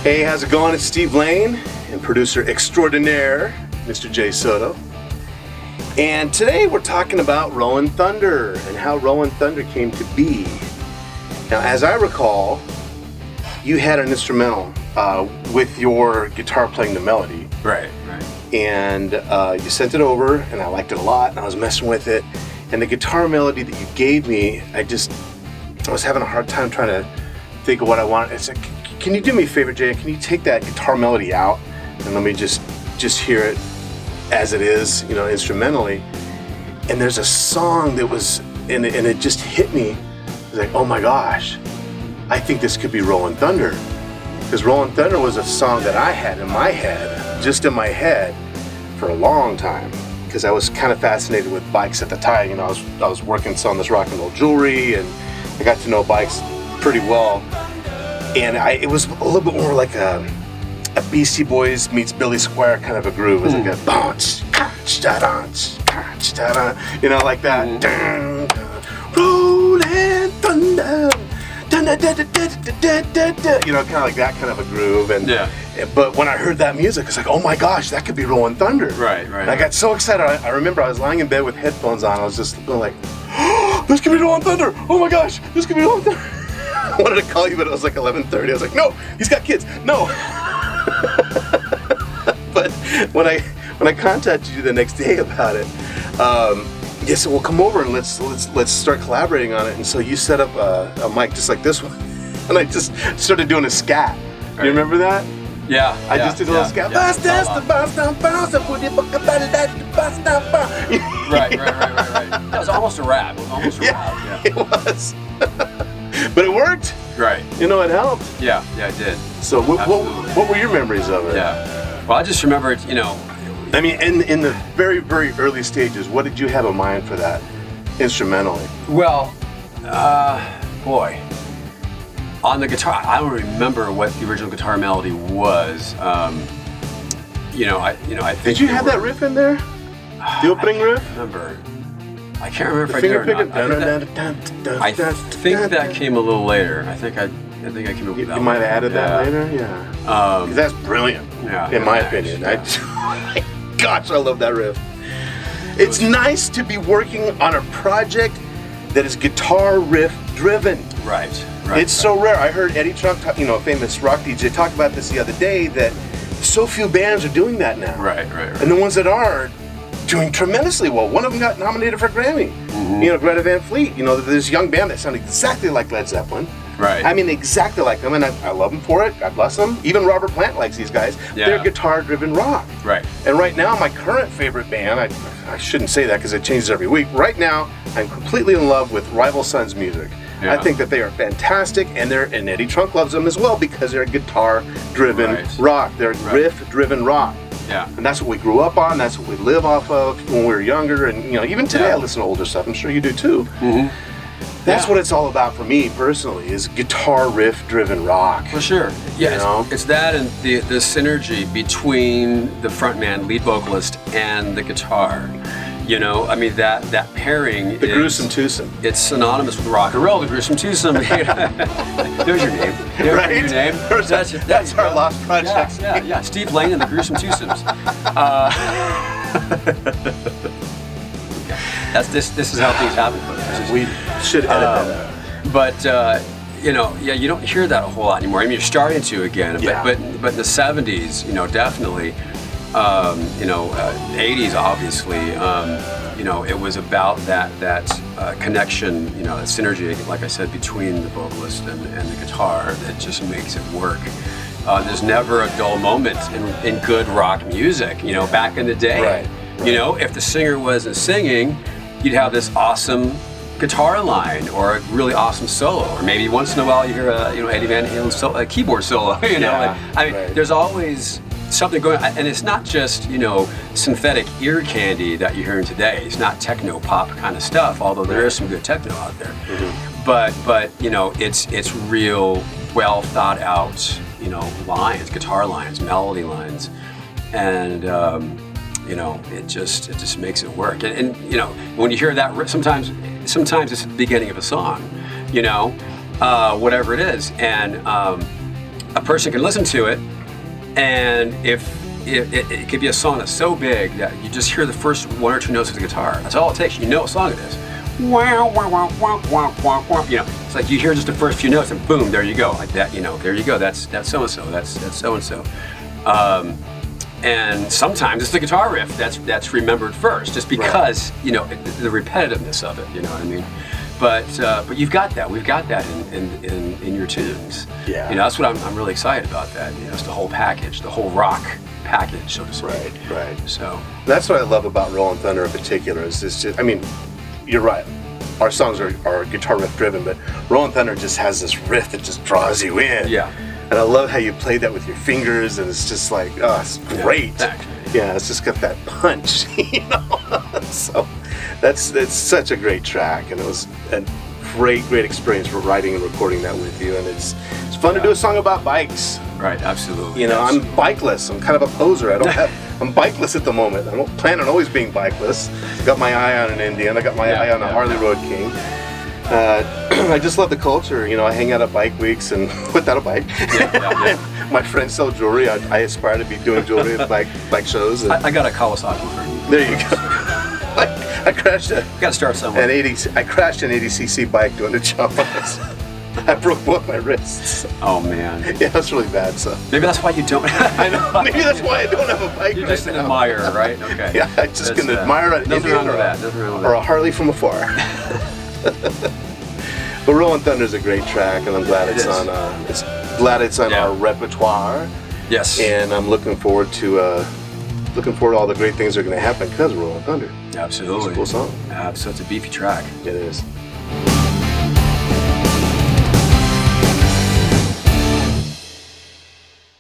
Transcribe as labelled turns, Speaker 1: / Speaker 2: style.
Speaker 1: Hey, how's it going? It's Steve Lane and producer extraordinaire, Mr. Jay Soto. And today we're talking about Rollin' Thunder and how Rollin' Thunder came to be. Now, as I recall, you had an instrumental with your guitar playing the melody.
Speaker 2: Right.
Speaker 1: And you sent it over, and I liked it a lot, and I was messing with it. And the guitar melody that you gave me, I was having a hard time trying to think of what I wanted. It's like, can you do me a favor, Jay? Can you take that guitar melody out and let me just hear it as it is, instrumentally? And there's a song that was, and it just hit me. It was like, oh my gosh, I think this could be Rollin' Thunder. Because Rollin' Thunder was a song that I had in my head, just in my head, for a long time. Because I was kind of fascinated with bikes at the time. I was working selling this rock and roll jewelry, and I got to know bikes pretty well. And it was a little bit more like a Beastie Boys meets Billy Squire kind of a groove. It was like a bounce, like that. Rollin' Thunder, kind of like that kind of a groove. And but when I heard that music, it's like, oh my gosh, that could be Rollin' Thunder.
Speaker 2: Right.
Speaker 1: And I got so excited. I remember I was lying in bed with headphones on. I was just going like, oh, this could be Rollin' Thunder. Oh my gosh, this could be Rollin' Thunder. I wanted to call you, but it was like 11:30. I was like, no, he's got kids. No. But when I contacted you the next day about it, you said, well, come over and let's start collaborating on it. And so you set up a mic just like this one, and I just started doing a scat. Right. You remember that?
Speaker 2: Yeah.
Speaker 1: I just did a little scat.
Speaker 2: Right. That was almost a rap. Yeah.
Speaker 1: It was. But it worked.
Speaker 2: Right.
Speaker 1: It helped.
Speaker 2: Yeah, it did.
Speaker 1: So what were your memories of it?
Speaker 2: Yeah. Well, I just remember it,
Speaker 1: I mean, in the very, very early stages, what did you have in mind for that instrumentally?
Speaker 2: Well, boy, on the guitar, I don't remember what the original guitar melody was. I think.
Speaker 1: Did you have that riff in there? The opening riff?
Speaker 2: I can't remember if I did or not. I think that came a little later. I think I came up with that.
Speaker 1: You might have added that later? Yeah. 'Cause that's brilliant, in my opinion. Gosh, I love that riff. It's nice to be working on a project that is guitar riff driven.
Speaker 2: Right.
Speaker 1: It's so rare. I heard Eddie Trunk, a famous rock DJ, talk about this the other day, that so few bands are doing that now.
Speaker 2: Right.
Speaker 1: And the ones that are doing tremendously well. One of them got nominated for a Grammy. Mm-hmm. Greta Van Fleet. This young band that sounded exactly like Led Zeppelin.
Speaker 2: Right.
Speaker 1: I mean, exactly like them, and I love them for it. God bless them. Even Robert Plant likes these guys. Yeah. They're guitar-driven rock.
Speaker 2: Right.
Speaker 1: And right now, my current favorite band, I shouldn't say that because it changes every week. Right now, I'm completely in love with Rival Sons music. Yeah. I think that they are fantastic, and Eddie Trunk loves them as well because they're guitar-driven rock. They're riff-driven rock.
Speaker 2: Yeah.
Speaker 1: And that's what we grew up on. That's what we live off of when we were younger. And even today, I listen to older stuff. I'm sure you do too.
Speaker 2: Mm-hmm.
Speaker 1: That's what it's all about for me personally, is guitar riff-driven rock.
Speaker 2: For sure. Yeah, it's that and the synergy between the frontman, lead vocalist, and the guitar. I mean, that pairing
Speaker 1: The gruesome twosome.
Speaker 2: It's synonymous with rock and roll, the gruesome twosome. There's your name.
Speaker 1: Right?
Speaker 2: Your name.
Speaker 1: That's our lost project.
Speaker 2: Yeah. Steve Lane and the gruesome twosomes. This is how things happen, folks.
Speaker 1: We should edit that out.
Speaker 2: But you don't hear that a whole lot anymore. I mean, you're starting to again, but in the 70s, definitely, 80s, obviously, it was about that connection, that synergy, like I said, between the vocalist and the guitar that just makes it work. There's never a dull moment in good rock music. Back in the day,
Speaker 1: right.
Speaker 2: If the singer wasn't singing, you'd have this awesome guitar line or a really awesome solo, or maybe once in a while you hear a Eddie Van Halen a keyboard solo. There's always something going on, and it's not just synthetic ear candy that you're hearing today. It's not techno pop kind of stuff, although there is some good techno out there. Mm-hmm. But it's real well thought out lines, guitar lines, melody lines, and it just makes it work. And when you hear that, sometimes it's the beginning of a song, whatever it is. And a person can listen to it, and if it could be a song that's so big that you just hear the first one or two notes of the guitar. That's all it takes. You know what song it is. Wow, wow, wow, wow, wow, wow, wow. You know, it's like you hear just the first few notes and boom, there you go. Like that, you know, there you go. That's so-and-so. That's so-and-so. And sometimes it's the guitar riff that's remembered first, just because you know the repetitiveness of it. You know what I mean? But you've got that. We've got that in your tunes.
Speaker 1: Yeah.
Speaker 2: You know, that's what I'm really excited about. That, you know, it's the whole package, the whole rock package, so to speak.
Speaker 1: Right.
Speaker 2: So
Speaker 1: that's what I love about Rollin' Thunder in particular. Is this just, I mean, you're right. Our songs are guitar riff driven, but Rollin' Thunder just has this riff that just draws you in.
Speaker 2: Yeah.
Speaker 1: And I love how you play that with your fingers, and it's just like, oh, it's great. Yeah, it's just got that punch, you know. So it's such a great track, and it was a great experience for writing and recording that with you. And it's fun to do a song about bikes.
Speaker 2: Right, absolutely.
Speaker 1: You know, I'm bikeless. I'm kind of a poser. I'm bikeless at the moment. I don't plan on always being bikeless. I got my eye on an Indian. I got my eye on a Harley Road King. I just love the culture. You know, I hang out at bike weeks and without a bike. My friends sell jewelry. I aspire to be doing jewelry at bike shows. And
Speaker 2: I got a Kawasaki for you.
Speaker 1: There you go. I crashed
Speaker 2: Got to start somewhere.
Speaker 1: I crashed an 80cc bike doing a jump. I broke both my wrists.
Speaker 2: Oh man.
Speaker 1: Yeah, that's really bad. So
Speaker 2: maybe that's why you don't.
Speaker 1: I know. Maybe that's why I don't have a bike.
Speaker 2: You're just an admirer, right? Okay.
Speaker 1: Yeah, I just can admire an Indian or a Harley from afar. But Rollin' Thunder is a great track, and I'm glad it's on. It's on our repertoire.
Speaker 2: Yes.
Speaker 1: And I'm looking forward to all the great things that are going to happen because of Rollin' Thunder.
Speaker 2: Absolutely.
Speaker 1: It's a cool song.
Speaker 2: So it's a beefy track.
Speaker 1: It is.